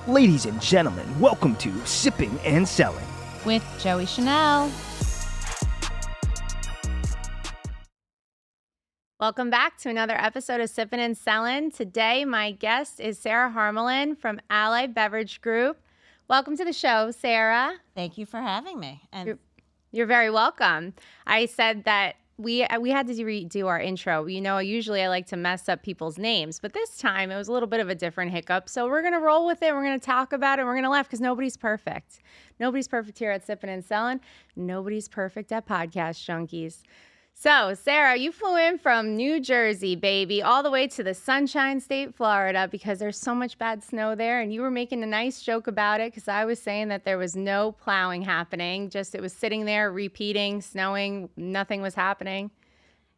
Ladies and gentlemen, welcome to Sippin and Selling with Joey Chanel. Welcome back to another episode of Sippin and Selling. Today, my guest is Sara Harmelin from Allied Beverage Group. Welcome to the show, Sara. Thank you for having me. And You're very welcome. I said that we had to redo our intro. You know, usually I like to mess up people's names, but this time it was a little bit of a different hiccup. So we're going to roll with it. We're going to talk about it. We're going to laugh because nobody's perfect. Nobody's perfect here at Sippin and Selling. Nobody's perfect at Podcast Junkies. So, Sara, you flew in from New Jersey, baby, all the way to the Sunshine State, Florida, because there's so much bad snow there. And you were making a nice joke about it because I was saying that there was no plowing happening. Just it was sitting there repeating, snowing, nothing was happening.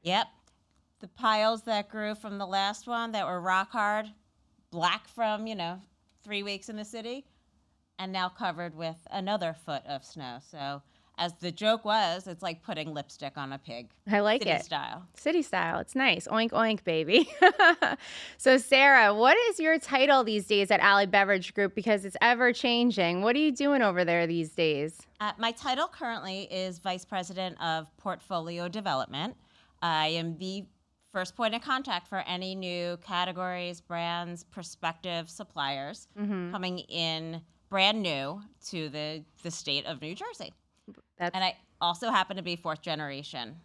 Yep. The piles that grew from the last one that were rock hard, black from, 3 weeks in the city, and now covered with another foot of snow. So as the joke was, it's like putting lipstick on a pig. I like City it. style. City style. It's nice. Oink, oink, baby. So, Sara, what is your title these days at Allied Beverage Group? Because it's ever changing. What are you doing over there these days? My title currently is Vice President of Portfolio Development. I am the first point of contact for any new categories, brands, prospective suppliers coming in brand new to the state of New Jersey. And I also happen to be fourth generation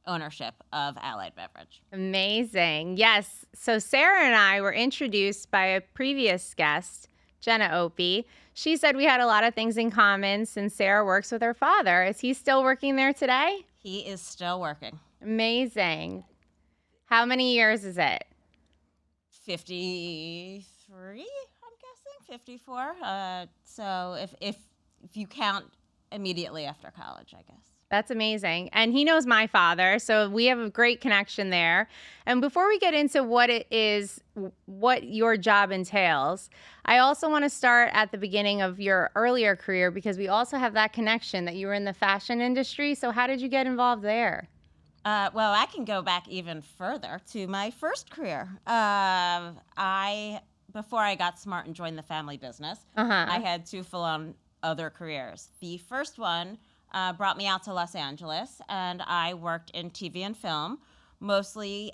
ownership of Allied Beverage. Amazing. Yes. So Sara and I were introduced by a previous guest, Jenna Opie. She said we had a lot of things in common since Sara works with her father. Is he still working there today? He is still working. Amazing. How many years is it? 53, I'm guessing, 54. So if you count immediately after college, I guess. That's amazing. And he knows my father, so we have a great connection there. And before we get into what it is, what your job entails, I also want to start at the beginning of your earlier career because we also have that connection that you were in the fashion industry. So how did you get involved there? Well, I can go back even further to my first career. Before I got smart and joined the family business, I had two full-on other careers. The first one brought me out to Los Angeles, and I worked in TV and film, mostly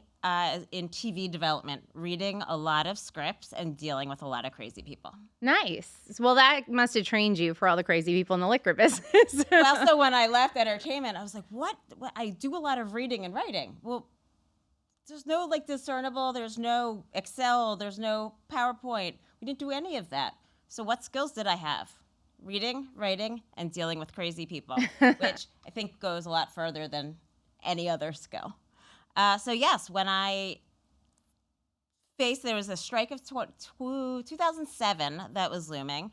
in TV development, reading a lot of scripts and dealing with a lot of crazy people. Nice. Well, that must have trained you for all the crazy people in the liquor business. Well, so when I left entertainment, I was like, what? I do a lot of reading and writing. Well, there's no discernible, there's no Excel, there's no PowerPoint. We didn't do any of that. So what skills did I have? Reading, writing, and dealing with crazy people, which I think goes a lot further than any other skill. So yes, when there was a strike of 2007 that was looming,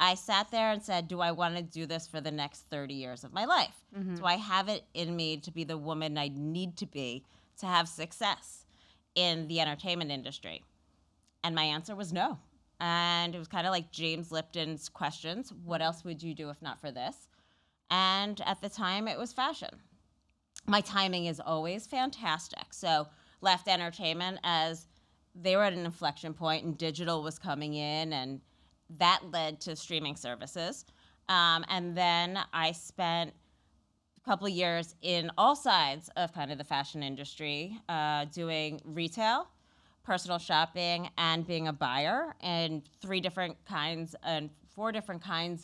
I sat there and said, do I want to do this for the next 30 years of my life? Do I have it in me to be the woman I need to be to have success in the entertainment industry? And my answer was no. And it was kind of like James Lipton's questions. What else would you do if not for this? And at the time, it was fashion. My timing is always fantastic. So left entertainment as they were at an inflection point and digital was coming in, and that led to streaming services. And then I spent a couple of years in all sides of kind of the fashion industry, doing retail, personal shopping, and being a buyer in 4 different kinds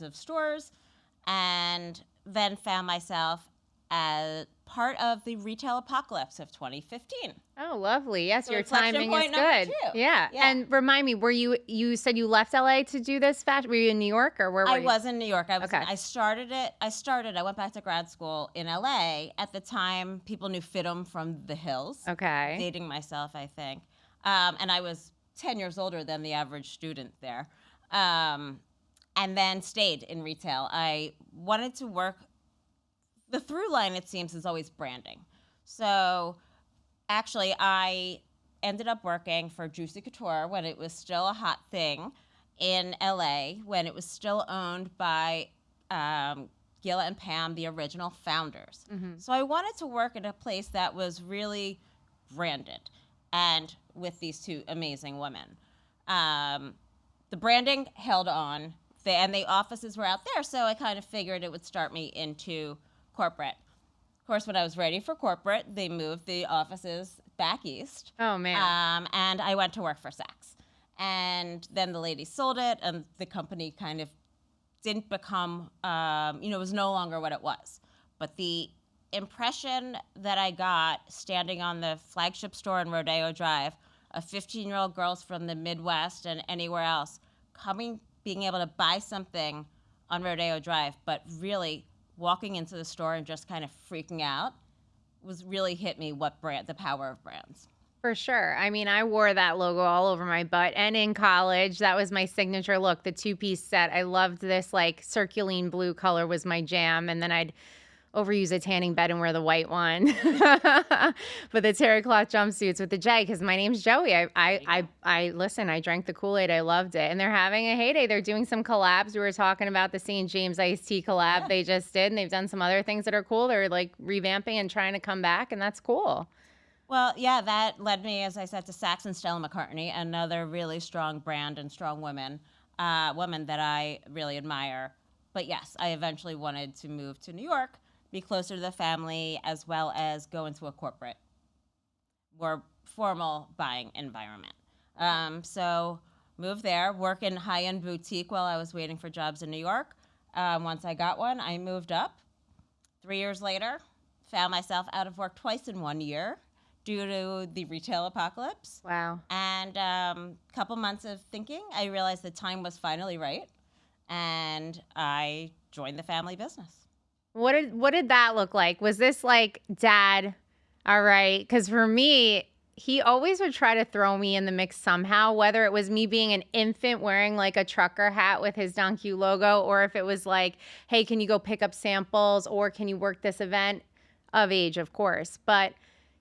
of stores, and then found myself as part of the retail apocalypse of 2015. Oh, lovely. Yes, So your timing is good. Yeah. Yeah. And remind me, you said you left LA to do this fashion? Were you in New York or where were you? I was in New York. Okay. I went back to grad school in LA. At the time, people knew Fidham from The Hills. Okay. Dating myself, I think. And I was 10 years older than the average student there. And then stayed in retail. I wanted to work. The through line, it seems, is always branding. So actually, I ended up working for Juicy Couture when it was still a hot thing in LA, when it was still owned by Gila and Pam, the original founders. So I wanted to work at a place that was really branded and with these two amazing women. the branding held on, and the offices were out there, so I kind of figured it would start me into corporate. Of course, when I was ready for corporate, they moved the offices back east. Oh, man. And I went to work for Saks. And then the lady sold it, and the company kind of didn't become, it was no longer what it was. But the impression that I got standing on the flagship store in Rodeo Drive of 15-year-old girls from the Midwest and anywhere else being able to buy something on Rodeo Drive, but really walking into the store and just kind of freaking out was really hit me the power of brands. For sure. I mean, I wore that logo all over my butt, and in college, that was my signature look, the two-piece set. I loved this like circuline blue color was my jam, and then I'd overuse a tanning bed and wear the white one. But the terry cloth jumpsuits with the J, because my name's Joey. Listen, I drank the Kool-Aid. I loved it. And they're having a heyday. They're doing some collabs. We were talking about the St. James iced tea collab they just did, and they've done some other things that are cool. They're like revamping and trying to come back, and that's cool. Well, yeah, that led me, as I said, to Saks and Stella McCartney, another really strong brand and strong woman that I really admire. But yes, I eventually wanted to move to New York, be closer to the family, as well as go into a corporate, more formal buying environment. So moved there, work in high-end boutique while I was waiting for jobs in New York. Once I got one, I moved up. 3 years later, found myself out of work twice in 1 year due to the retail apocalypse. Wow. And a couple months of thinking, I realized the time was finally right, and I joined the family business. What did that look like? Was this like, Dad, all right? Because for me, he always would try to throw me in the mix somehow, whether it was me being an infant wearing like a trucker hat with his Don Q logo, or if it was like, hey, can you go pick up samples, or can you work this event? Of age, of course. But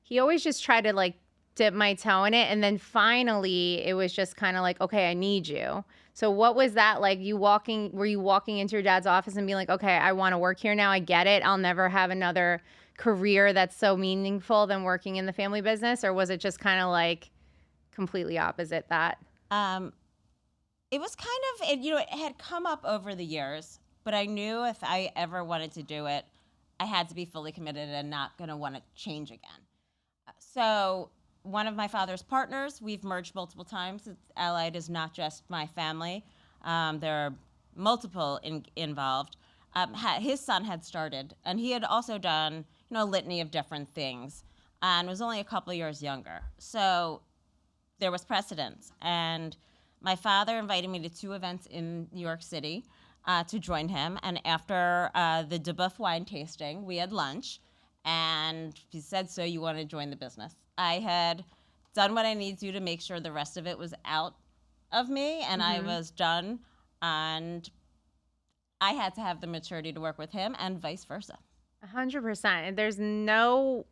he always just tried to like dip my toe in it. And then finally, it was just kind of like, okay, I need you. So what was that like? Were you walking into your dad's office and being like, okay, I want to work here now. I get it. I'll never have another career that's so meaningful than working in the family business? Or was it just kind of like completely opposite that? It was kind of, it had come up over the years, but I knew if I ever wanted to do it, I had to be fully committed and not going to want to change again. So one of my father's partners, we've merged multiple times. Allied is not just my family. There are multiple involved. His son had started, and he had also done, a litany of different things, and was only a couple of years younger. So there was precedence. And my father invited me to 2 events in New York City to join him. And after the DeBuff wine tasting, we had lunch. And he said, so you want to join the business? I had done what I needed to do to make sure the rest of it was out of me, and I was done. And I had to have the maturity to work with him, and vice versa. 100%. And there's no,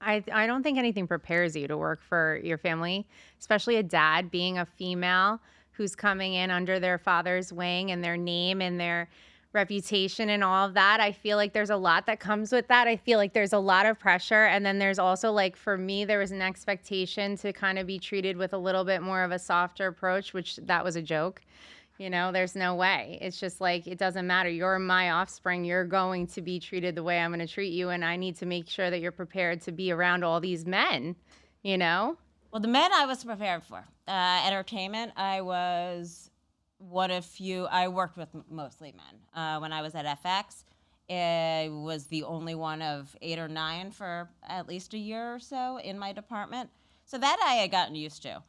I don't think anything prepares you to work for your family, especially a dad, being a female who's coming in under their father's wing and their name and their reputation and all of that. I feel like there's a lot that comes with that. I feel like there's a lot of pressure. And then there's also, like, for me, there was an expectation to kind of be treated with a little bit more of a softer approach, which that was a joke. There's no way. It's just like, it doesn't matter. You're my offspring. You're going to be treated the way I'm going to treat you. And I need to make sure that you're prepared to be around all these men, Well, the men I was prepared for. Entertainment, I was one of few. I worked with mostly men. When I was at FX, I was the only one of 8 or 9 for at least a year or so in my department. So that I had gotten used to.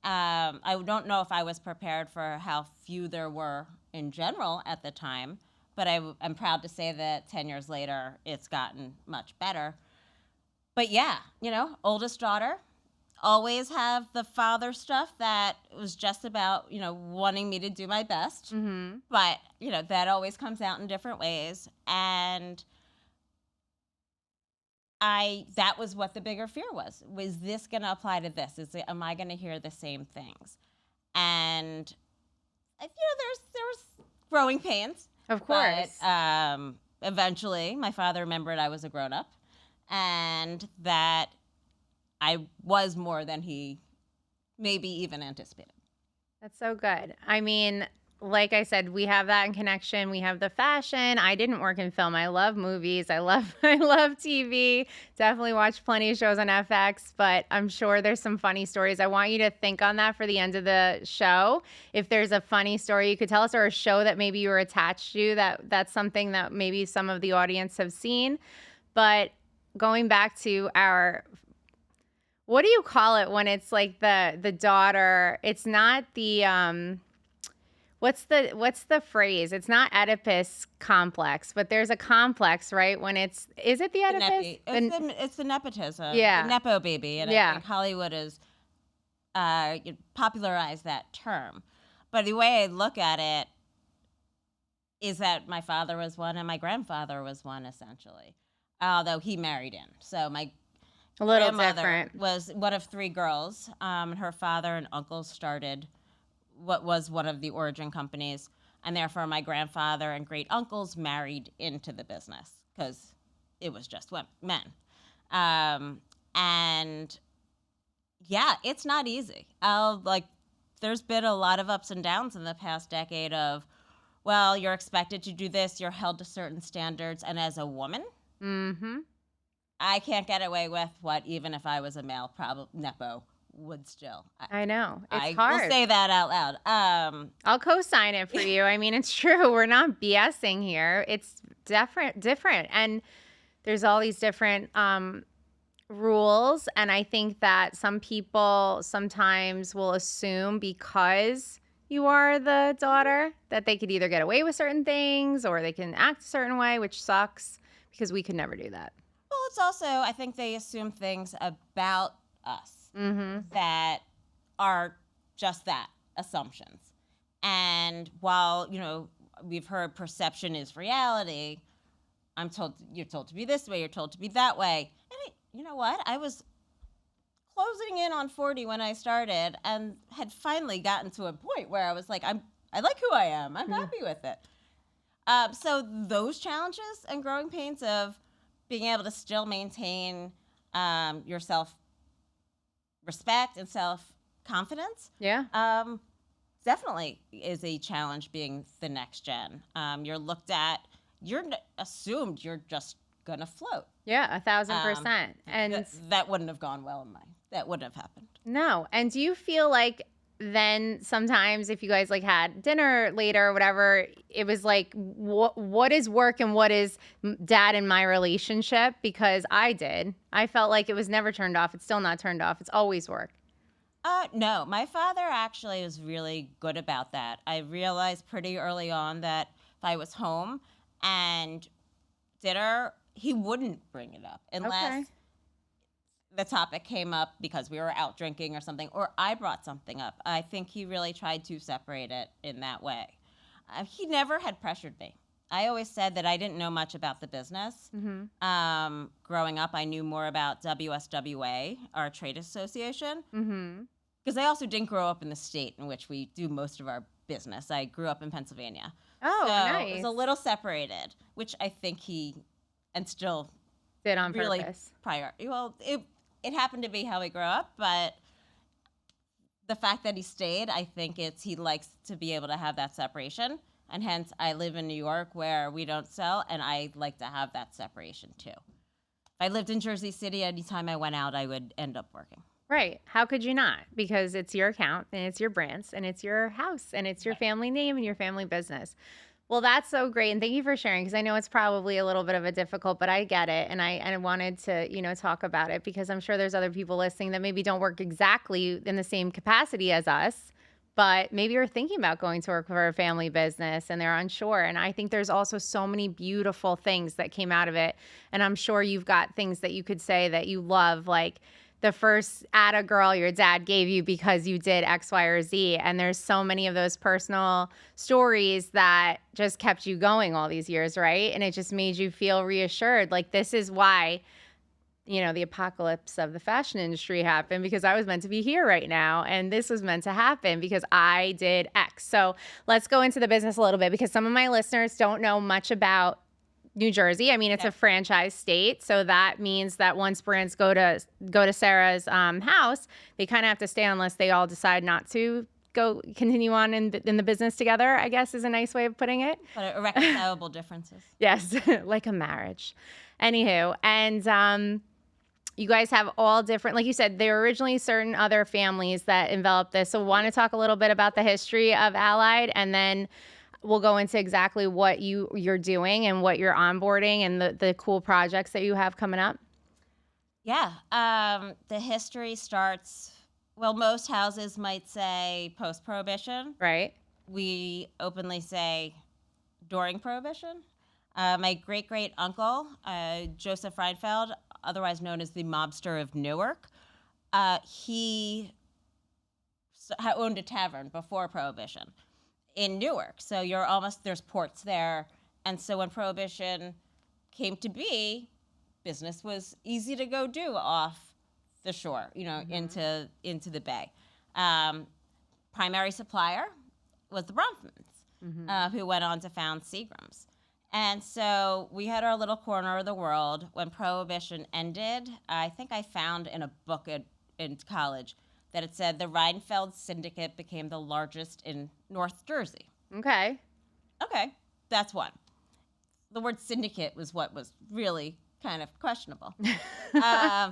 I don't know if I was prepared for how few there were in general at the time, but I'm proud to say that 10 years later, it's gotten much better. But yeah, oldest daughter, always have the father stuff that was just about, wanting me to do my best. Mm-hmm. But, that always comes out in different ways. And that was what the bigger fear was. Was this going to apply to this? Am I going to hear the same things? And, there was growing pains. Of course. But, eventually, my father remembered I was a grown-up and that I was more than he maybe even anticipated. That's so good. I mean, like I said, we have that in connection. We have the fashion. I didn't work in film. I love movies. I love TV. Definitely watch plenty of shows on FX, but I'm sure there's some funny stories. I want you to think on that for the end of the show. If there's a funny story you could tell us, or a show that maybe you were attached to, that's something that maybe some of the audience have seen. But going back to our, what do you call it when it's like the daughter? It's not the what's the phrase? It's not Oedipus complex, but there's a complex, right? When is it the Oedipus? It's the nepotism, Yeah. the nepo baby, and Yeah. I think Hollywood has popularized that term. But the way I look at it is that my father was one and my grandfather was one, essentially, although he married in. So my A little grandmother different. was one of three girls. Her father and uncle started what was one of the origin companies, and therefore my grandfather and great uncles married into the business because it was just men. And yeah, it's not easy. There's been a lot of ups and downs in the past decade of, well, you're expected to do this, you're held to certain standards, and as a woman, I can't get away with what even if I was a male, nepo would still. I know. It's I hard. will say that out loud. I'll co-sign it for you. I mean, it's true. We're not BSing here. It's different. And there's all these different rules. And I think that some people sometimes will assume because you are the daughter that they could either get away with certain things or they can act a certain way, which sucks because we could never do that. Well, it's also, I think they assume things about us that are just that, assumptions. And while, we've heard perception is reality, you're told to be this way, you're told to be that way. And you know what? I was closing in on 40 when I started and had finally gotten to a point where I was like, I like who I am. I'm happy with it. So those challenges and growing pains of being able to still maintain your self-respect and self-confidence, definitely is a challenge being the next gen. You're looked at, you're assumed you're just gonna float. Yeah, 1,000%. And that wouldn't have gone well that wouldn't have happened. No. And do you feel like then sometimes if you guys like had dinner later or whatever, it was like, what is work and what is dad and my relationship? Because I felt like it was never turned off. It's still not turned off. It's always work. No, my father actually was really good about that. I realized pretty early on that if I was home and dinner, he wouldn't bring it up unless the topic came up because we were out drinking or something, or I brought something up. I think he really tried to separate it in that way. He never had pressured me. I always said that I didn't know much about the business. Growing up, I knew more about WSWA, our trade association, because I also didn't grow up in the state in which we do most of our business. I grew up in Pennsylvania. Oh, so nice. It was a little separated, which I think he, and still did on really purpose. Well, it happened to be how we grew up, but the fact that he stayed, I think he likes to be able to have that separation. And hence, I live in New York where we don't sell, and I like to have that separation too. If I lived in Jersey City, anytime I went out, I would end up working. Right. How could you not? Because it's your account and it's your brands and it's your house and it's your family name and your family business. Well, that's so great. And thank you for sharing, because I know it's probably a little bit of a difficult, but I get it. And I wanted to, talk about it because I'm sure there's other people listening that maybe don't work exactly in the same capacity as us, but maybe you're thinking about going to work for a family business and they're unsure. And I think there's also so many beautiful things that came out of it. And I'm sure you've got things that you could say that you love, like the first atta girl your dad gave you because you did X, Y, or Z. And there's so many of those personal stories that just kept you going all these years, right? And it just made you feel reassured. Like, this is why, the apocalypse of the fashion industry happened, because I was meant to be here right now. And this was meant to happen because I did X. So let's go into the business a little bit, because some of my listeners don't know much about New Jersey. I mean, it's a franchise state, so that means that once brands go to Sarah's house, they kind of have to stay unless they all decide not to go continue on in the business together, I guess is a nice way of putting it. But irreconcilable differences. Yes, like a marriage. Anywho, and you guys have all different, like you said, there were originally certain other families that enveloped this. So want to talk a little bit about the history of Allied, and then we'll go into exactly what you're doing and what you're onboarding and the cool projects that you have coming up. Yeah. The history starts, well, most houses might say post-Prohibition. Right. We openly say during Prohibition. My great-great-uncle, Joseph Reinfeld, otherwise known as the mobster of Newark, he owned a tavern before Prohibition in Newark. So there's ports there. And so when Prohibition came to be, business was easy to go do off the shore, into the bay. Primary supplier was the Bronfmans, who went on to found Seagram's. And so we had our little corner of the world. When Prohibition ended, I think I found in a book in college that it said the Reinfeld Syndicate became the largest in North Jersey. Okay, that's one. The word syndicate was what was really kind of questionable.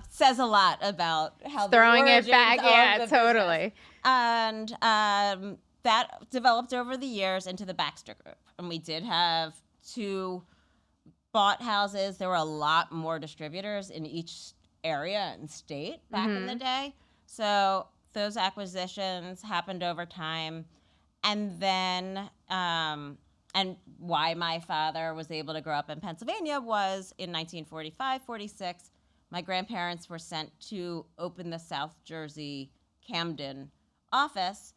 Says a lot about how throwing the it back. Yeah, business. totally. And that developed over the years into the Baxter Group. And we did have 2 bought houses. There were a lot more distributors in each area and state back in the day. So those acquisitions happened over time. And then, and why my father was able to grow up in Pennsylvania was in 1945, 46, my grandparents were sent to open the South Jersey Camden office.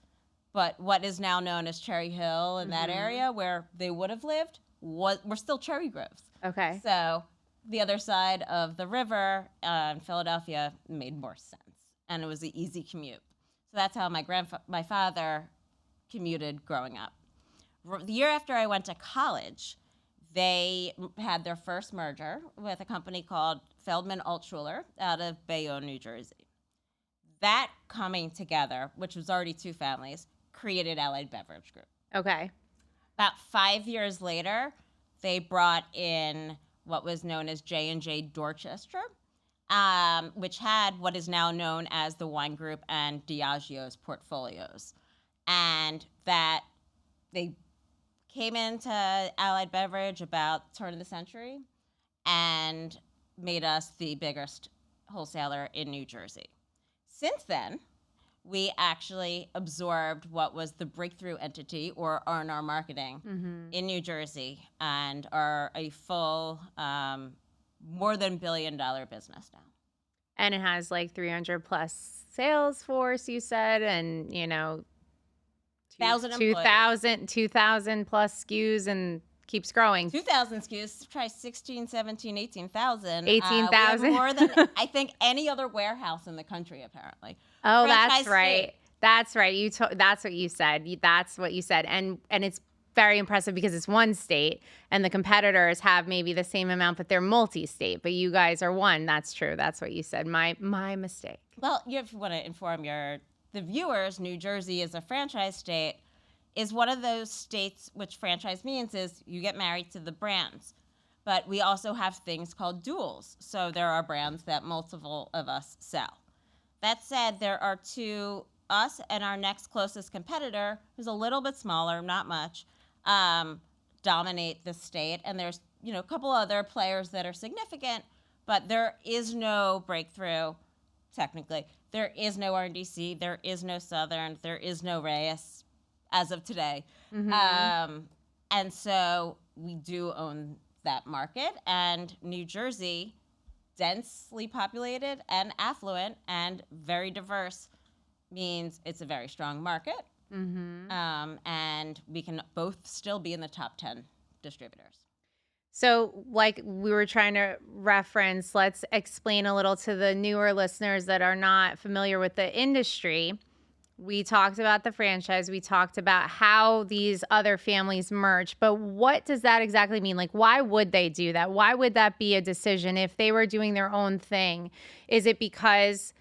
But what is now known as Cherry Hill in that area where they would have lived were still cherry groves. Okay. So the other side of the river in Philadelphia made more sense. And it was an easy commute. So that's how my father commuted growing up. The year after I went to college, they had their first merger with a company called Feldman Altshuler out of Bayonne, New Jersey. That coming together, which was already 2 families, created Allied Beverage Group. Okay. About 5 years later, they brought in what was known as J&J Dorchester, which had what is now known as the Wine Group and Diageo's portfolios. And that they came into Allied Beverage about turn of the century and made us the biggest wholesaler in New Jersey. Since then, we actually absorbed what was the breakthrough entity, or R&R Marketing, in New Jersey, and are a full, more than $1 billion business now. And it has like 300 plus sales force, you said, and 2,000 plus SKUs, and keeps growing. 2,000 SKUs, try 16, 17, 18,000. 18,000. More than, I think, any other warehouse in the country, apparently. Oh, Franchise that's right. state. That's right. That's what you said. That's what you said. And it's very impressive because it's one state, and the competitors have maybe the same amount, but they're multi-state. But you guys are one. That's true. That's what you said. My mistake. Well, if you want to inform the viewers, New Jersey is a franchise state, is one of those states which franchise means is you get married to the brands. But we also have things called duals. So there are brands that multiple of us sell. That said, there are 2, us and our next closest competitor, who's a little bit smaller, not much, dominate the state. And there's, a couple other players that are significant, but there is no breakthrough, technically. There is no RDC, there is no Southern, there is no Reyes as of today. And so we do own that market. And New Jersey, densely populated and affluent and very diverse, means it's a very strong market. And we can both still be in the top 10 distributors. So like we were trying to reference, let's explain a little to the newer listeners that are not familiar with the industry. We talked about the franchise. We talked about how these other families merge. But what does that exactly mean? Like, why would they do that? Why would that be a decision if they were doing their own thing? Is it because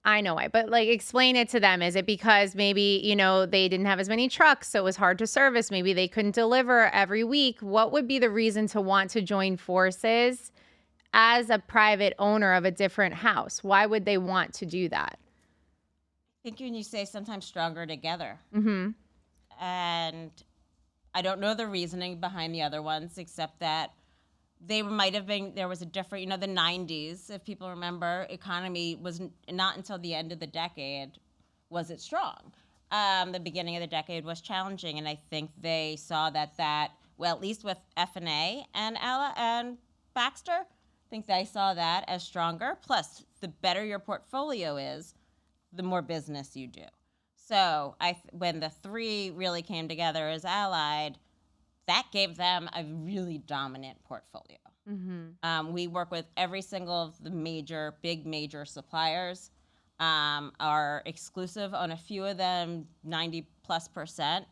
I know why, but like explain it to them. Is it because maybe, they didn't have as many trucks, so it was hard to service? Maybe they couldn't deliver every week. What would be the reason to want to join forces as a private owner of a different house? Why would they want to do that? I think when you say sometimes stronger together. Mm-hmm. And I don't know the reasoning behind the other ones, except that they might have been, there was a different, the 90s, if people remember, economy was not until the end of the decade was it strong. The beginning of the decade was challenging, and I think they saw that well, at least with F&A and Ella and Baxter, I think they saw that as stronger. Plus, the better your portfolio is, the more business you do. So when the three really came together as Allied, that gave them a really dominant portfolio. Mm-hmm. We work with every single of the big major suppliers, are exclusive on a few of them, 90+%,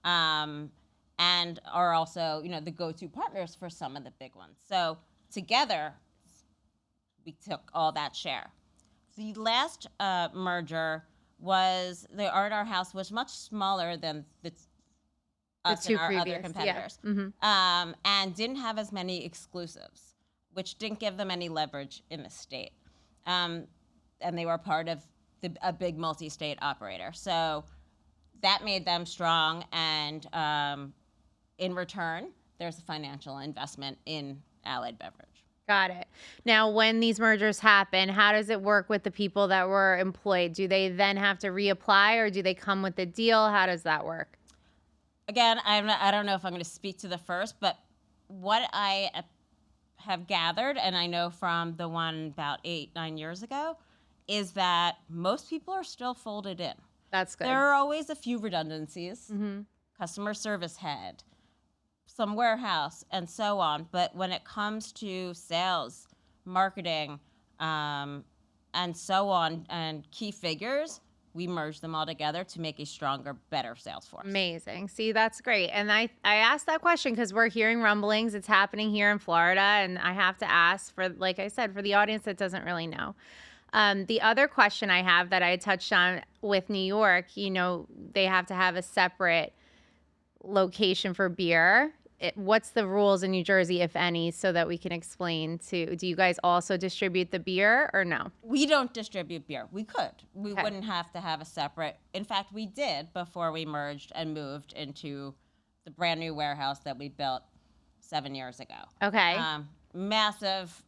and are also, the go-to partners for some of the big ones. So together, we took all that share. The last merger was the R&R House was much smaller than us two and our previous, other competitors, yeah. Mm-hmm. and didn't have as many exclusives, which didn't give them any leverage in the state. And they were part of a big multi-state operator. So that made them strong, and in return, there's a financial investment in Allied Beverage. Got it. Now, when these mergers happen, how does it work with the people that were employed? Do they then have to reapply, or do they come with the deal? How does that work? Again, I don't know if I'm going to speak to the first, but what I have gathered, and I know from the one about 8-9 years ago, is that most people are still folded in. That's good. There are always a few redundancies, Mm-hmm. customer service head, some warehouse, and so on. But when it comes to sales, marketing, and so on, and key figures, we merge them all together to make a stronger, better sales force. Amazing. See, that's great. And I asked that question because we're hearing rumblings. It's happening here in Florida. And I have to ask for, like I said, for the audience that doesn't really know. The other question I have that I touched on with New York, they have to have a separate location for beer. What's the rules in New Jersey, if any, so that we can explain do you guys also distribute the beer or no? We don't distribute beer. We could. We Okay. wouldn't have to have a separate. In fact, we did before we merged and moved into the brand new warehouse that we built 7 years ago. Okay. Massive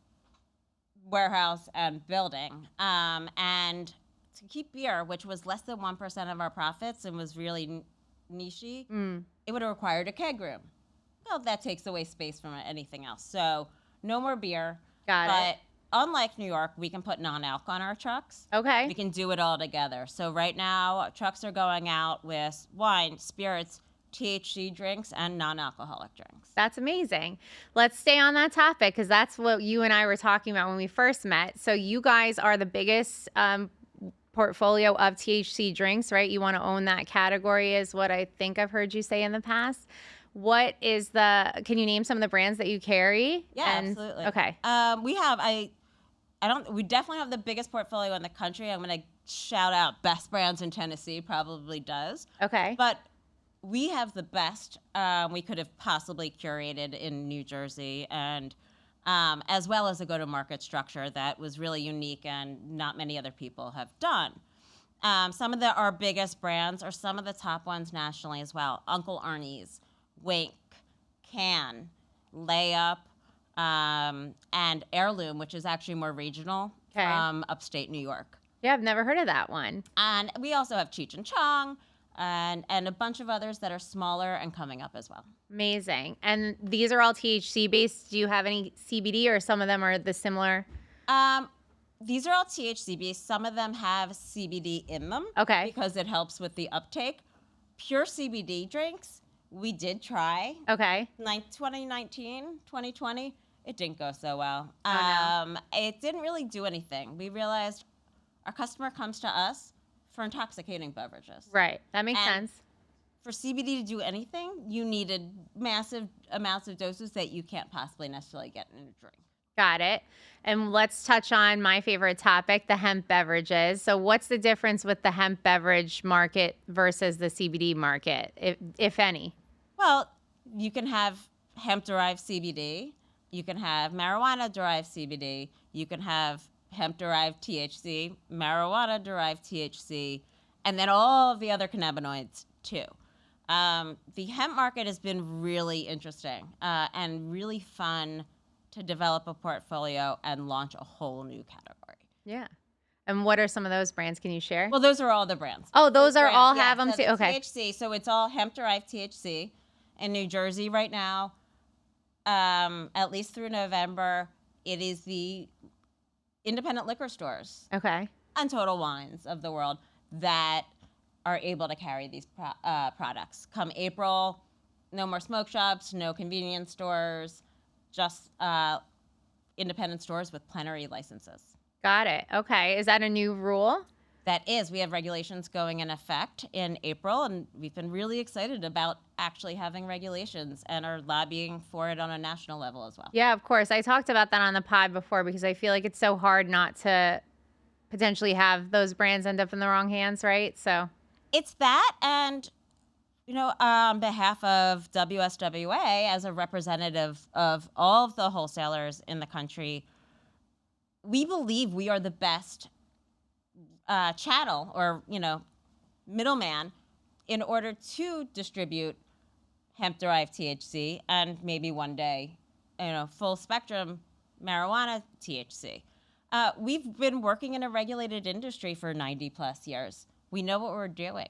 warehouse and building. And to keep beer, which was less than 1% of our profits and was really niche-y, it would have required a keg room. Well, that takes away space from anything else. So no more beer. Got but it. unlike New York, we can put non-alc on our trucks. Okay. We can do it all together. So right now, trucks are going out with wine, spirits, THC drinks, and non-alcoholic drinks. That's amazing. Let's stay on that topic because that's what you and I were talking about when we first met. So you guys are the biggest portfolio of THC drinks, right? You want to own that category is what I think I've heard you say in the past. Can you name some of the brands that you carry? Yeah, absolutely. Okay. We definitely have the biggest portfolio in the country. I'm going to shout out Best Brands in Tennessee, probably does. Okay. But we have the best we could have possibly curated in New Jersey, and as well as a go-to-market structure that was really unique and not many other people have done. Some of our biggest brands are some of the top ones nationally as well. Uncle Ernie's, Wink, Can, Layup, and Heirloom, which is actually more regional from upstate New York. Yeah, I've never heard of that one. And we also have Cheech and Chong and a bunch of others that are smaller and coming up as well. Amazing. And these are all THC based. Do you have any CBD or some of them are the similar? These are all THC based. Some of them have CBD in them. Okay. Because it helps with the uptake. Pure CBD drinks, we did try. Okay. 2019, 2020, it didn't go so well. Oh, no. It didn't really do anything. We realized our customer comes to us for intoxicating beverages. Right. That makes And sense. for CBD to do anything, you needed massive amounts of doses that you can't possibly necessarily get in a drink. Got it. And let's touch on my favorite topic, the hemp beverages. So what's the difference with the hemp beverage market versus the CBD market, if any? Well, you can have hemp-derived CBD. You can have marijuana-derived CBD. You can have hemp-derived THC, marijuana-derived THC, and then all of the other cannabinoids too. The hemp market has been really interesting and really fun to develop a portfolio and launch a whole new category. Yeah. And what are some of those brands? Can you share? Well, those are all the brands. Oh, those are brands, all yeah. have them So too. the Okay. THC, so it's all hemp-derived THC in New Jersey right now. At least through November, it is the independent liquor stores Okay. and Total Wines of the world that are able to carry these products. Come April, no more smoke shops, no convenience stores, just independent stores with plenary licenses. Got it. Okay. Is that a new rule? That is, we have regulations going in effect in April, and we've been really excited about actually having regulations and are lobbying for it on a national level as well. Yeah, of course. I talked about that on the pod before because I feel like it's so hard not to potentially have those brands end up in the wrong hands, right? So It's that, and on behalf of WSWA, as a representative of all of the wholesalers in the country, we believe we are the best channel or middleman in order to distribute hemp-derived THC and maybe one day, full spectrum marijuana THC. We've been working in a regulated industry for 90 plus years. We know what we're doing,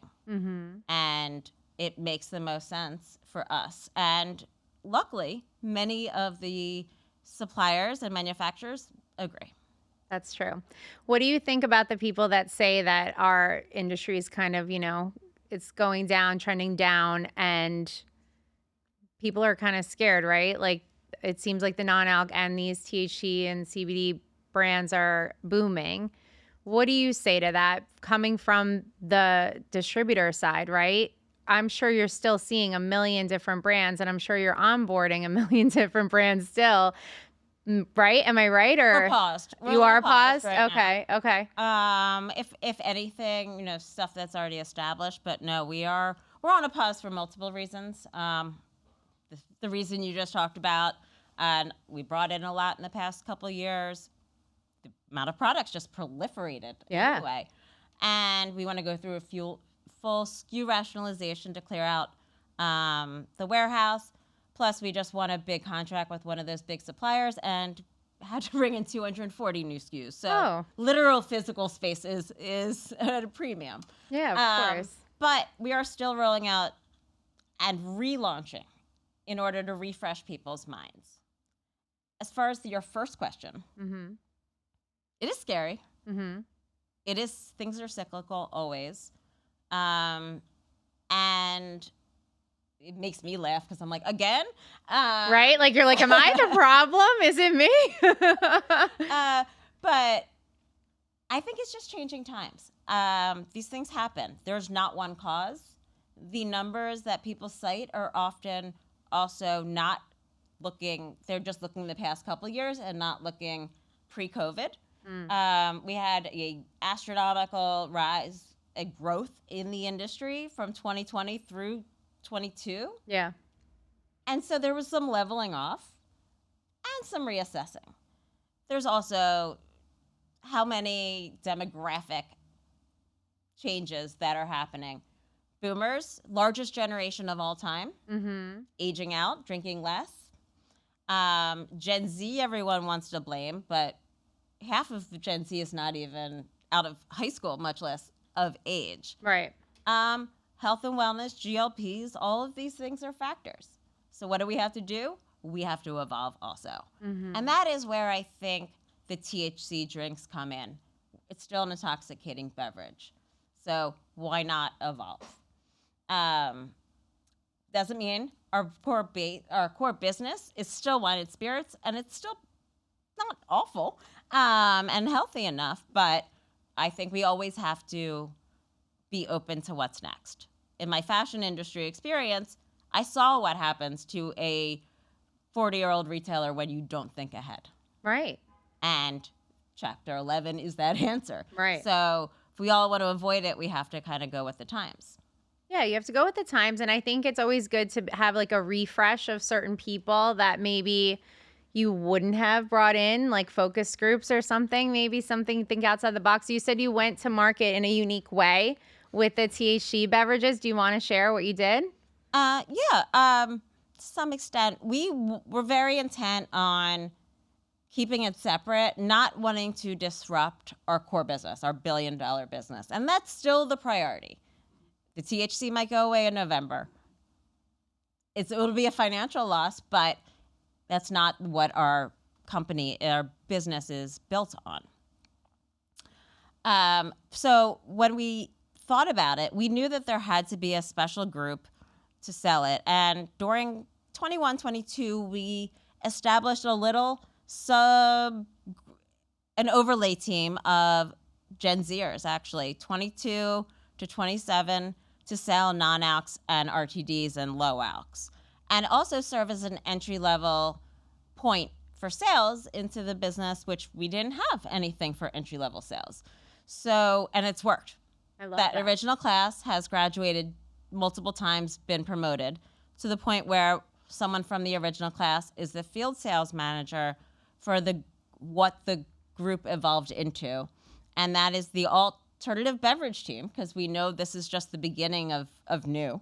and it makes the most sense for us. And luckily, many of the suppliers and manufacturers agree. that's true. What do you think about the people that say that our industry is kind of, it's going down, trending down, and people are kind of scared, right? Like it seems like the non-alc and these THC and CBD brands are booming. What do you say to that coming from the distributor side, right? I'm sure you're still seeing a million different brands, and I'm sure you're onboarding a million different brands still, right? Am I right? Or We're paused. you are paused? right Okay. now. Okay. If anything, stuff that's already established, but no, we're on a pause for multiple reasons. The reason you just talked about, and we brought in a lot in the past couple of years. The amount of products just proliferated anyway, and we want to go through a full SKU rationalization to clear out the warehouse. Plus, we just won a big contract with one of those big suppliers and had to bring in 240 new SKUs. So literal physical space is at a premium. Yeah, of course. But we are still rolling out and relaunching in order to refresh people's minds. As far as your first question, it is scary. It is, things are cyclical always. And it makes me laugh because I'm like, again? Right? Like you're like, am I the problem? Is it me? But I think it's just changing times. These things happen. There's not one cause. The numbers that people cite are often also not looking, they're just looking the past couple of years and not looking pre-COVID. We had a astronomical rise, a growth in the industry from 2020 through 22. Yeah. And so there was some leveling off and some reassessing. There's also how many demographic changes that are happening. Boomers, largest generation of all time, aging out, drinking less. Gen Z, everyone wants to blame, but half of Gen Z is not even out of high school, much less of age. Right. Health and wellness, GLPs, all of these things are factors. So what do we have to do? We have to evolve also. And that is where I think the THC drinks come in. It's still an intoxicating beverage. So why not evolve? Doesn't mean our core business is still wine and spirits, and it's still not awful and healthy enough, but I think we always have to be open to what's next. In my fashion industry experience, I saw what happens to a 40-year-old retailer when you don't think ahead. Right. And Chapter 11 is that answer. Right. So if we all want to avoid it, we have to kind of go with the times. Yeah, you have to go with the times. And I think it's always good to have like a refresh of certain people that maybe you wouldn't have brought in, like focus groups or something, maybe something, think outside the box. You said you went to market in a unique way with the THC beverages. Do you want to share what you did? To some extent. We were very intent on keeping it separate, not wanting to disrupt our core business, our billion-dollar business. And that's still the priority. The THC might go away in November. It'll be a financial loss, but that's not what our company, our business is built on. So when we thought about it, we knew that there had to be a special group to sell it. And during 21, 22, we established a little an overlay team of Gen Zers, actually, 22 to 27, to sell non-alcs and RTDs and low alcs, and also serve as an entry-level point for sales into the business, which we didn't have anything for entry-level sales. So, and it's worked. I love That original class has graduated multiple times, been promoted to the point where someone from the original class is the field sales manager for what the group evolved into. And that is the alternative beverage team, because we know this is just the beginning of new.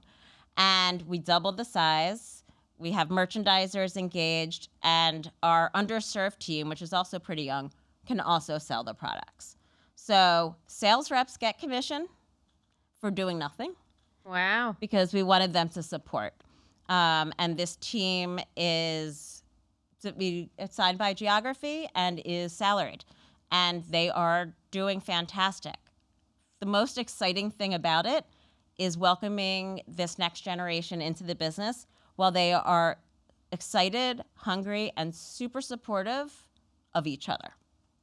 And we doubled the size. We have merchandisers engaged, and our underserved team, which is also pretty young, can also sell the products. So sales reps get commission for doing nothing. Wow. Because we wanted them to support. And this team is to be assigned by geography and is salaried. And they are doing fantastic. The most exciting thing about it is welcoming this next generation into the business while they are excited, hungry, and super supportive of each other.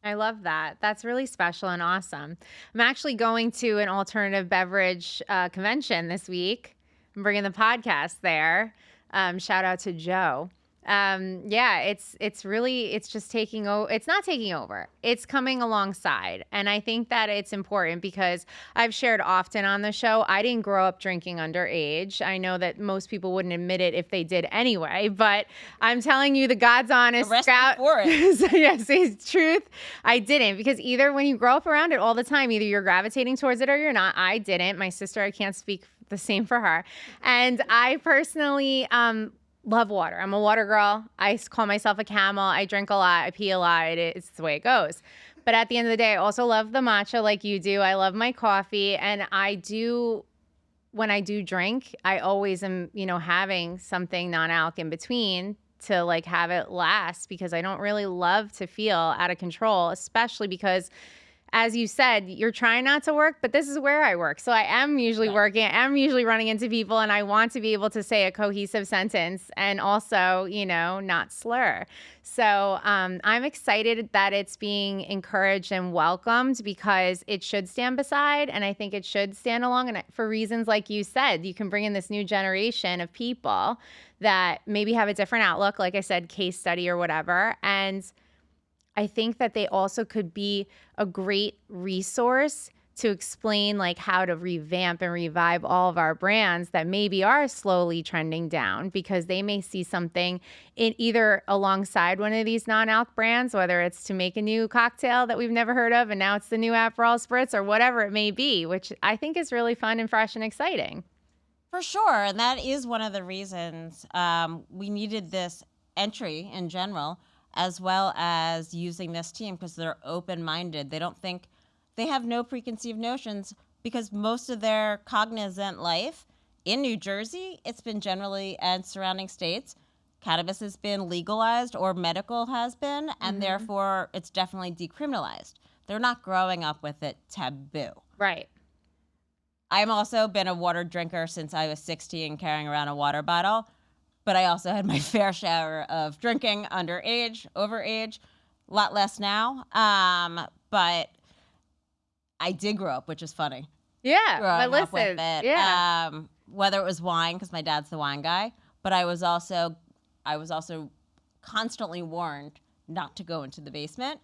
I love that. That's really special and awesome. I'm actually going to an alternative beverage convention this week. I'm bringing the podcast there. Shout out to Joe. It's just taking over. It's not taking over. It's coming alongside. And I think that it's important because I've shared often on the show, I didn't grow up drinking underage. I know that most people wouldn't admit it if they did anyway, but I'm telling you the God's honest scout. For it. Yes, it's truth. I didn't, because either when you grow up around it all the time, either you're gravitating towards it or you're not. I didn't. My sister, I can't speak the same for her. And I personally, love water. I'm a water girl. I call myself a camel. I drink a lot. I pee a lot. It's the way it goes. But at the end of the day, I also love the matcha like you do. I love my coffee. And when I do drink, I always am, having something non-alc in between to like have it last, because I don't really love to feel out of control, especially because, as you said, you're trying not to work, but this is where I work. So I am usually working. I am usually running into people, and I want to be able to say a cohesive sentence and also, not slur. So I'm excited that it's being encouraged and welcomed, because it should stand beside, and I think it should stand along. And for reasons like you said, you can bring in this new generation of people that maybe have a different outlook, like I said, case study or whatever. And I think that they also could be a great resource to explain like how to revamp and revive all of our brands that maybe are slowly trending down, because they may see something in either alongside one of these non-alc brands, whether it's to make a new cocktail that we've never heard of and now it's the new Aperol Spritz or whatever it may be, which I think is really fun and fresh and exciting. For sure. And that is one of the reasons we needed this entry in general, as well as using this team, because they're open-minded. They have no preconceived notions, because most of their cognizant life in New Jersey, it's been generally, and surrounding states, cannabis has been legalized or medical has been, and therefore it's definitely decriminalized. They're not growing up with it taboo. Right. I've also been a water drinker since I was 16, carrying around a water bottle. But I also had my fair share of drinking underage, overage, a lot less now. But I did grow up, which is funny. Yeah, Growing but up with listen, it. yeah. Whether it was wine, because my dad's the wine guy, but I was also constantly warned not to go into the basement.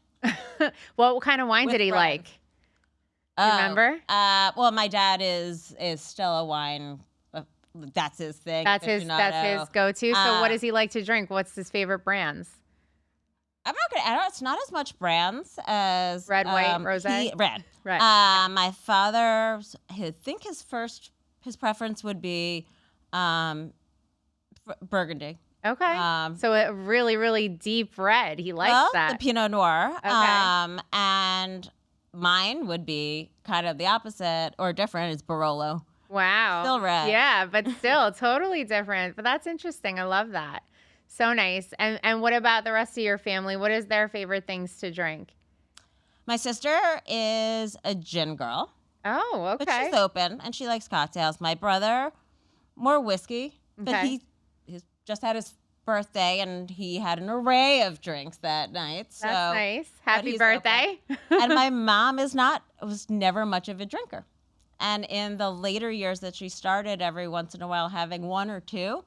What kind of wine With did he friends. like? Remember? Well, my dad is still a wine. That's his thing. That's his go-to. So what does he like to drink? What's his favorite brands? It's not as much brands as Red, white, rosé? Red. Right. My father, I think his preference would be Burgundy. Okay. So a really, really deep red. He likes that. The Pinot Noir. Okay. And mine would be kind of the opposite or different. It's Barolo. Wow. Still red. Yeah, but still totally different. But that's interesting. I love that. So nice. And what about the rest of your family? What is their favorite things to drink? My sister is a gin girl. Oh, okay. But she's open and she likes cocktails. My brother, more whiskey. But Okay. he's just had his birthday and he had an array of drinks that night. So, That's nice. Happy he's birthday. and my mom was never much of a drinker. And in the later years that she started every once in a while having one or two,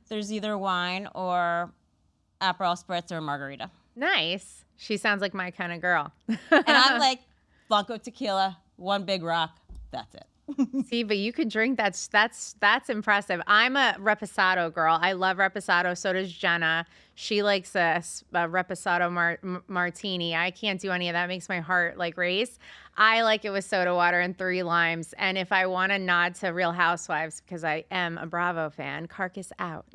there's either wine or Aperol Spritz or margarita. Nice. She sounds like my kind of girl. And I'm like, Blanco tequila, one big rock, that's it. See, but you could drink that's impressive. I'm a reposado girl. I love reposado. So does Jenna. She likes a reposado martini. I can't do any of that. It makes my heart like race. I like it with soda water and 3 limes. And if I want to nod to Real Housewives, because I am a Bravo fan, Carcass out.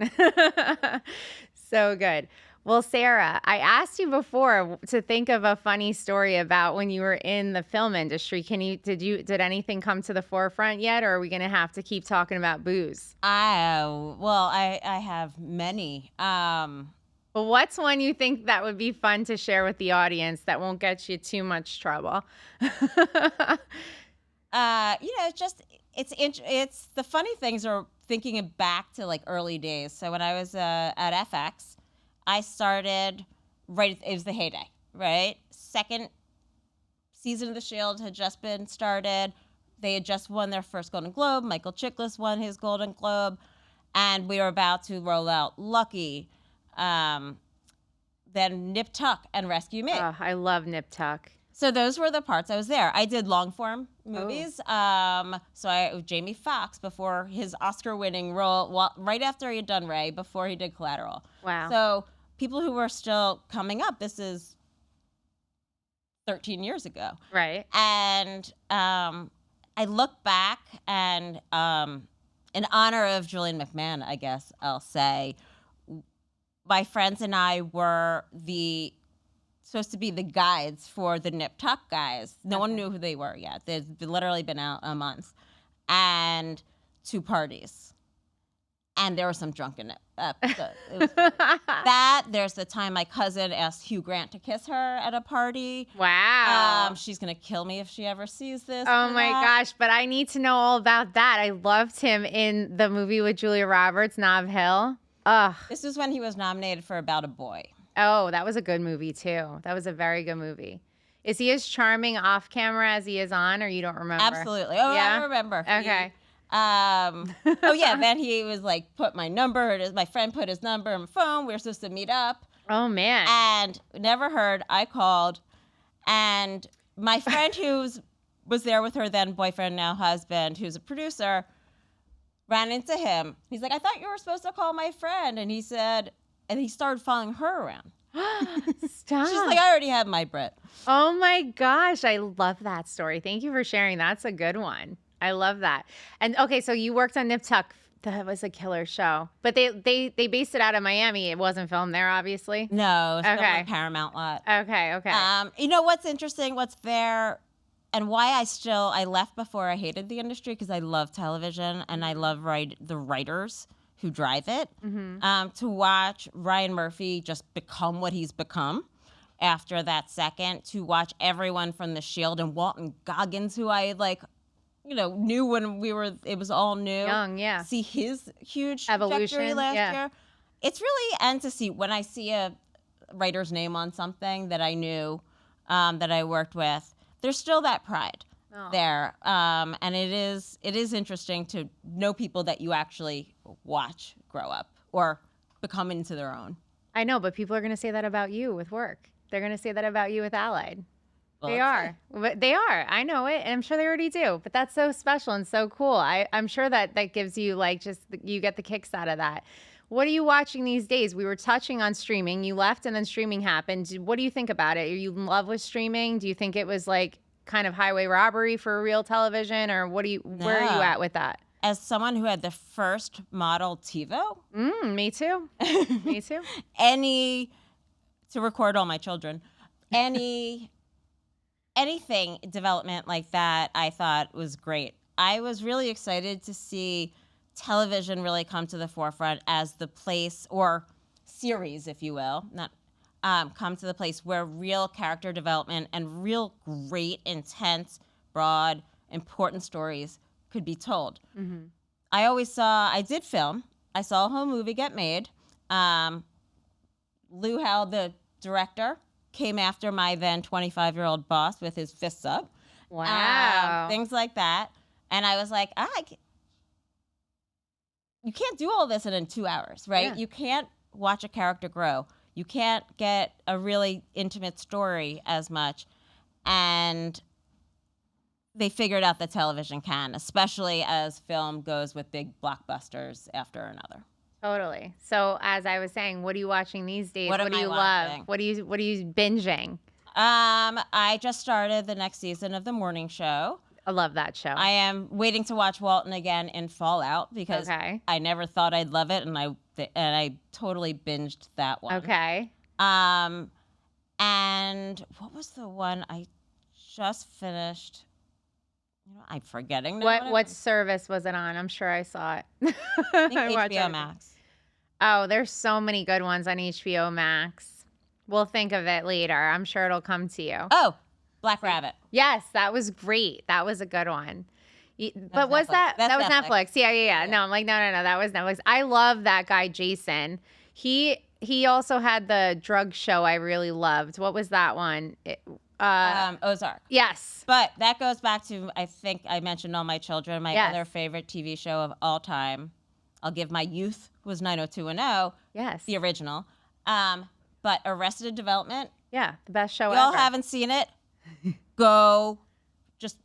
So good. Well, Sara, I asked you before to think of a funny story about when you were in the film industry. Did anything come to the forefront yet, or are we going to have to keep talking about booze? I have many. Well, what's one you think that would be fun to share with the audience that won't get you too much trouble? It's the funny things are thinking back to like early days. So when I was at FX, I started it was the heyday, right? Second season of The Shield had just been started. They had just won their first Golden Globe. Michael Chiklis won his Golden Globe. And we were about to roll out Lucky, then Nip Tuck and Rescue Me. Oh, I love Nip Tuck. So those were the parts I was there. I did long form movies. Jamie Foxx before his Oscar-winning role, right after he had done Ray, before he did Collateral. Wow. So people who were still coming up, this is 13 years ago. Right. And I look back and in honor of Julian McMahon, I guess I'll say, my friends and I were supposed to be the guides for the Nip Tuck guys. No one knew who they were yet. They'd literally been out a month. And 2 parties. And there was some drunkenness. There's the time my cousin asked Hugh Grant to kiss her at a party. Wow. She's going to kill me if she ever sees this. Oh my gosh, but I need to know all about that. I loved him in the movie with Julia Roberts, Nob Hill. Ugh. This was when he was nominated for About a Boy. Oh, that was a good movie too. That was a very good movie. Is he as charming off camera as he is on, or you don't remember? Absolutely. Oh, yeah? I remember. Okay. Then he was like, put my number, my friend put his number on my phone. We were supposed to meet up. Oh, man. And never heard. I called. And my friend who was there with her then boyfriend, now husband, who's a producer, ran into him. He's like, I thought you were supposed to call my friend. And he said, and he started following her around. Stop. She's like, I already have my Brit. Oh my gosh, I love that story. Thank you for sharing. That's a good one. I love that. And okay, so you worked on Nip Tuck. That was a killer show. But they based it out of Miami. It wasn't filmed there, obviously. No, it's okay. the Paramount lot. Okay. You know what's interesting? What's there, and why I left before I hated the industry, because I love television and I love the writers who drive it. Mm-hmm. To watch Ryan Murphy just become what he's become after that second, to watch everyone from The Shield and Walton Goggins, who I knew when it was all new. Young, yeah. See his huge evolution trajectory last year. It's really, and to see when I see a writer's name on something that I knew, that I worked with, there's still that pride there. And it is interesting to know people that you actually watch grow up or become into their own. I know, but people are going to say that about you with work. They're going to say that about you with Allied. Well, They let's are. They are. I know it. And I'm sure they already do. But that's so special and so cool. I'm sure that gives you you get the kicks out of that. What are you watching these days? We were touching on streaming. You left and then streaming happened. What do you think about it? Are you in love with streaming? Do you think it was like kind of highway robbery for real television, or where are you at with that? As someone who had the first model TiVo, Me too. Me too. to record all my children, anything development like that, I thought was great. I was really excited to see television really come to the forefront as the place, or series, if you will, not come to the place where real character development and real great, intense, broad, important stories could be told. Mm-hmm. I did film. I saw a whole movie get made. Lou Howell, the director, came after my then 25-year-old boss with his fists up. Wow. Things like that. And I was like, you can't do all this in 2 hours, right? Yeah. You can't watch a character grow. You can't get a really intimate story as much. And they figured out that television can, especially as film goes with big blockbusters after another. Totally. So as I was saying, what are you watching these days? What do am I you watching? love? What are you binging? I just started the next season of The Morning Show. I love that show. I am waiting to watch Walton again in Fallout because I never thought I'd love it, and I totally binged that one. Okay. And what was the one I just finished? I'm forgetting now. What service was it on? I'm sure I saw it. I think watch HBO everything. Max. Oh, there's so many good ones on HBO Max. We'll think of it later. I'm sure it'll come to you. Oh, Black Rabbit. Yes, that was great. That was a good one. But was Netflix. that was Netflix. Netflix? Yeah. No, I'm like, no, that was Netflix. I love that guy, Jason. He also had the drug show I really loved. What was that one? Ozark. Yes. But that goes back to, I think I mentioned All My Children, my Yes. other favorite TV show of all time. I'll give my youth was 90210. Yes. The original. But Arrested Development. Yeah, the best show Y'all ever. haven't seen it? Go.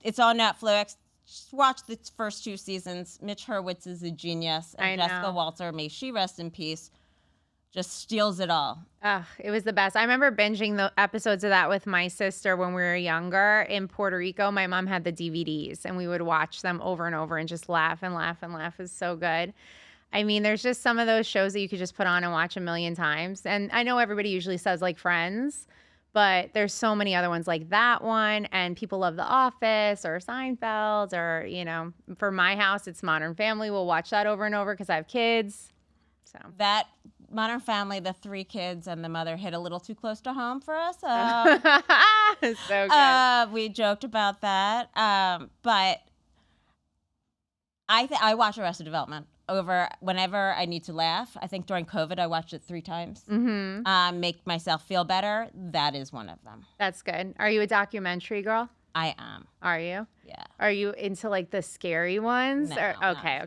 It's on Netflix. Just watch the first 2 seasons. Mitch Hurwitz is a genius. And I Jessica know. Walter, may she rest in peace, just steals it all. It was the best. I remember binging the episodes of that with my sister when we were younger in Puerto Rico. My mom had the DVDs, and we would watch them over and over and just laugh and laugh and laugh. It was so good. I mean, there's just some of those shows that you could just put on and watch a million times. And I know everybody usually says like Friends, but there's so many other ones like that one. And people love The Office or Seinfeld, or, for my house, it's Modern Family. We'll watch that over and over because I have kids. So That Modern Family, the 3 kids and the mother hit a little too close to home for us. so good. We joked about that. But I watch Arrested Development over whenever I need to laugh. I think during COVID, I watched it 3 times. Mm-hmm. Make myself feel better. That is one of them. That's good. Are you a documentary girl? I am. Are you? Yeah. Are you into like the scary ones? No, Or, not okay.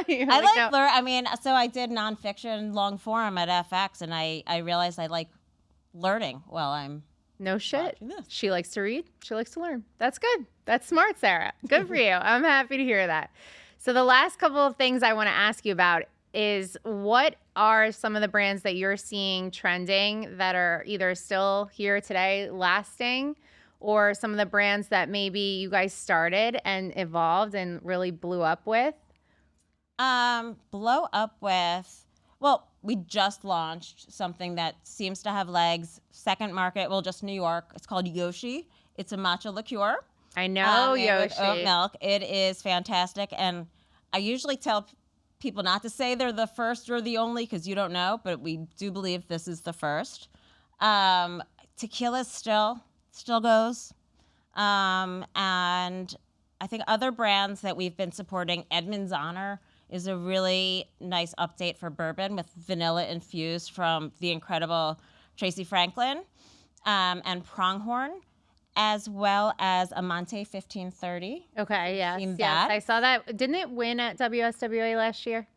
You're I like, no. I mean, so I did nonfiction long form at FX, and I realized I like learning while I'm No shit. watching this. She likes to read. She likes to learn. That's good. That's smart, Sarah. Good for you. I'm happy to hear that. So the last couple of things I want to ask you about is, what are some of the brands that you're seeing trending that are either still here today, lasting, or some of the brands that maybe you guys started and evolved and really blew up with? Well, we just launched something that seems to have legs. Second market, just New York. It's called Yoshi. It's a matcha liqueur. I know, Made with Yoshi. oat milk. It is fantastic, and I usually tell people not to say they're the first or the only because you don't know, but we do believe this is the first. Tequila still goes, and I think other brands that we've been supporting. Edmund's Honor is a really nice update for bourbon with vanilla infused from the incredible Tracy Franklin, and Pronghorn, as well as Amante 1530. Okay, yes. Seen Yes, that? I saw that. Didn't it win at WSWA last year?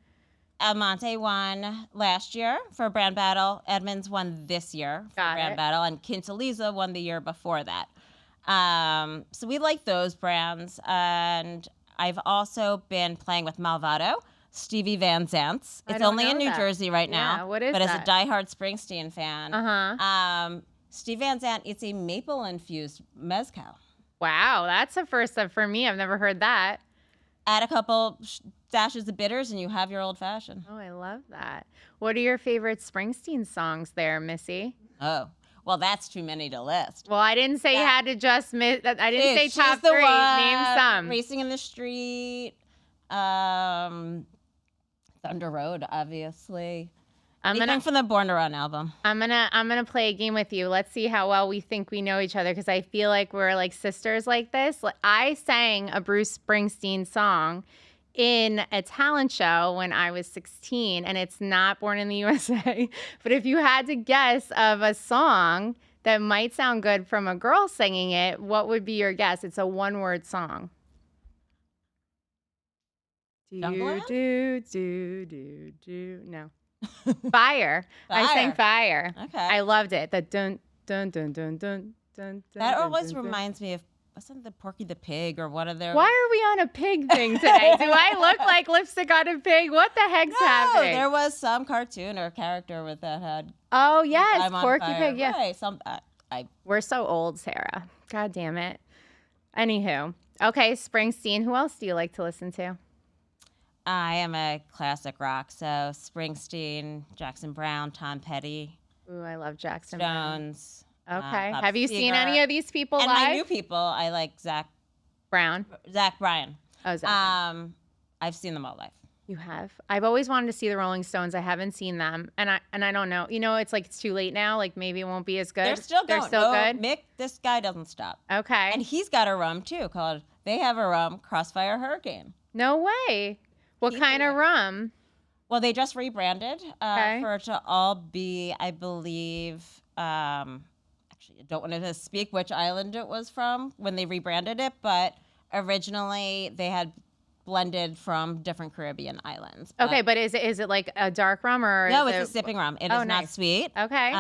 Almonte won last year for Brand Battle. Edmonds won this year for Got Brand it. Battle, and Quintaliza won the year before that. So we like those brands, and I've also been playing with Malvado, Stevie Van Zant's. I It's don't only in know New that. Jersey right Yeah, now. what is but that? as a diehard Springsteen fan, Steve Van Zandt, it's a maple-infused mezcal. Wow, that's a first for me. I've never heard that. Add a couple dashes of bitters, and you have your old-fashioned. Oh, I love that. What are your favorite Springsteen songs there, Missy? Oh, well, that's too many to list. Well, I didn't say you had to just miss. I didn't say She's top the 3. One, Name some. Racing in the Street, Thunder Road, obviously. Anything from the Born to Run album. I'm gonna play a game with you. Let's see how well we think we know each other, because I feel like we're like sisters like this. I sang a Bruce Springsteen song in a talent show when I was 16, and it's not Born in the USA. But if you had to guess of a song that might sound good from a girl singing it, what would be your guess? It's a one-word song. Jungleland? No. Fire. I sang Fire. Okay. I loved it. The dun dun dun dun dun dun. That dun, always dun, dun. reminds me of, wasn't the Porky the Pig or one of their... Why are we on a pig thing today? Do I look like lipstick on a pig? What the heck's happening? there was some cartoon or character with that had... Oh yes, I'm on Porky fire. Pig. Yeah. Right, We're so old, Sarah. God damn it. Anywho, okay, Springsteen. Who else do you like to listen to? I am a classic rock, so Springsteen, Jackson Brown, Tom Petty, Ooh, I love Jackson Brown. Stones. Okay. Bob Have you seen Seger. any of these people And live? my new people, I like Zach Brown. Bryan. Oh, Zach. I've seen them all live. You have? I've always wanted to see the Rolling Stones. I haven't seen them, and I don't know. You know, it's like it's too late now. Like maybe it won't be as good. They're still going. They're still good. Mick, this guy doesn't stop. Okay. And he's got a rum too called. They have a rum, Crossfire Hurricane. No way. What kind of rum? Well, they just rebranded Okay. for it to all be, I believe. Actually, I don't want to speak which island it was from when they rebranded it, but originally they had blended from different Caribbean islands. Okay, but is it like a dark rum or? No, is it's a sipping rum. It is Oh, not nice. sweet. Okay.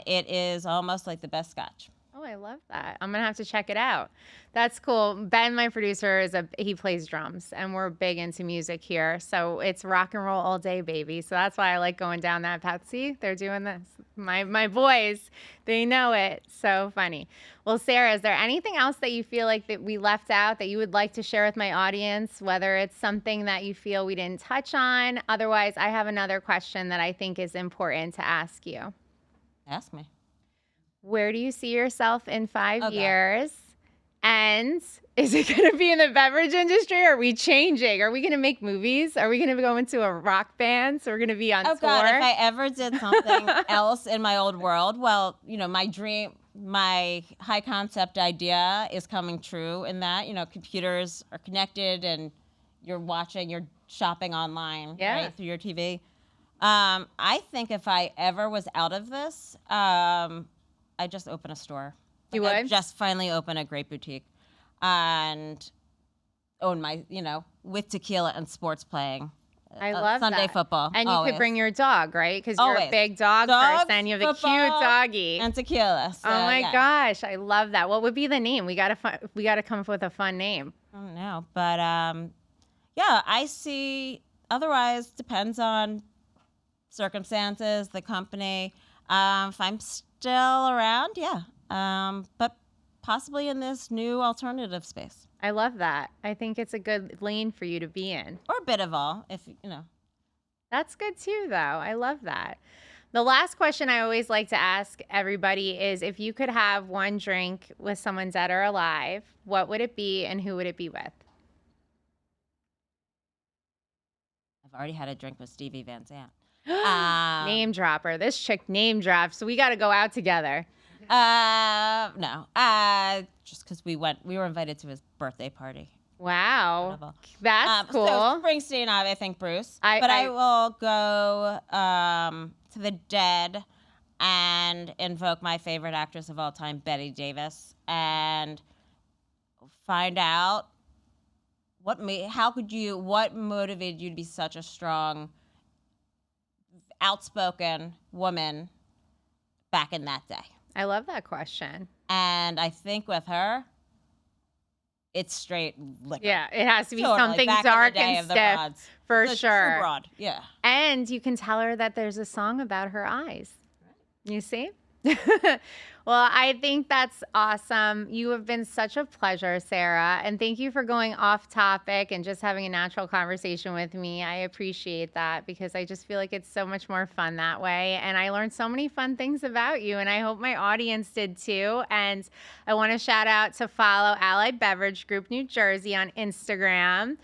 It is almost like the best scotch. Oh, I love that. I'm gonna have to check it out. That's cool. Ben, my producer, he plays drums, and we're big into music here. So it's rock and roll all day, baby. So that's why I like going down that path. See, they're doing this. My boys, they know it. So funny. Well, Sarah, is there anything else that you feel like that we left out that you would like to share with my audience? Whether it's something that you feel we didn't touch on. Otherwise, I have another question that I think is important to ask you. Ask me. Where do you see yourself in 5 Okay. years? And is it going to be in the beverage industry? Or are we changing? Are we going to make movies? Are we going to go into a rock band? So we're going to be on tour? God, if I ever did something else in my old world, well, my dream, my high concept idea is coming true in that, computers are connected and you're shopping online, right, through your TV. I think if I ever was out of this, I'd just open a store. You would? I'd just finally open a great boutique and own my, with tequila and sports playing. I love Sunday that. football. And you always. could bring your dog, right? Because you're a Always. big dog Dogs, person. You have a cute football, doggy. and tequila. So, Oh my yeah. gosh, I love that. What would be the name? We gotta come up with a fun name. I don't know, but yeah, I see. Otherwise, depends on circumstances, the company. If I'm still around, yeah, but possibly in this new alternative space. I love that. I think it's a good lane for you to be in. Or a bit of all, if you know. That's good too, though. I love that. The last question I always like to ask everybody is, if you could have one drink with someone dead or alive, what would it be and who would it be with? I've already had a drink with Stevie Van Zandt. Name dropper. This chick name drops, so we got to go out together. No. Just because we were invited to his birthday party. Wow. Wonderful. That's cool. So Springsteen, I think Bruce. I will go to the dead and invoke my favorite actress of all time, Bette Davis, and find out what motivated you to be such a strong outspoken woman back in that day? I love that question. And I think with her, it's straight liquor. Yeah, it has to be Totally. Something Back in the dark day and of the stiff broads. for The sure. true broad. Yeah. And you can tell her that there's a song about her eyes. You see? Well, I think that's awesome. You have been such a pleasure, Sara. And thank you for going off topic and just having a natural conversation with me. I appreciate that because I just feel like it's so much more fun that way. And I learned so many fun things about you. And I hope my audience did too. And I want to shout out to follow Allied Beverage Group New Jersey on Instagram.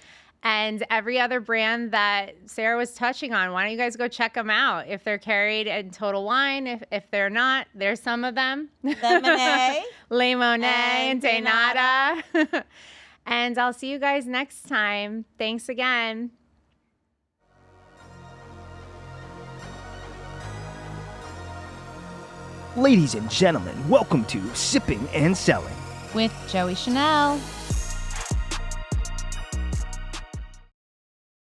And every other brand that Sara was touching on, why don't you guys go check them out? If they're carried in Total Wine, if they're not, there's some of them. Lemonade. Lemonade and And Denata. And I'll see you guys next time. Thanks again. Ladies and gentlemen, welcome to Sipping and Selling. With Joey Chanel.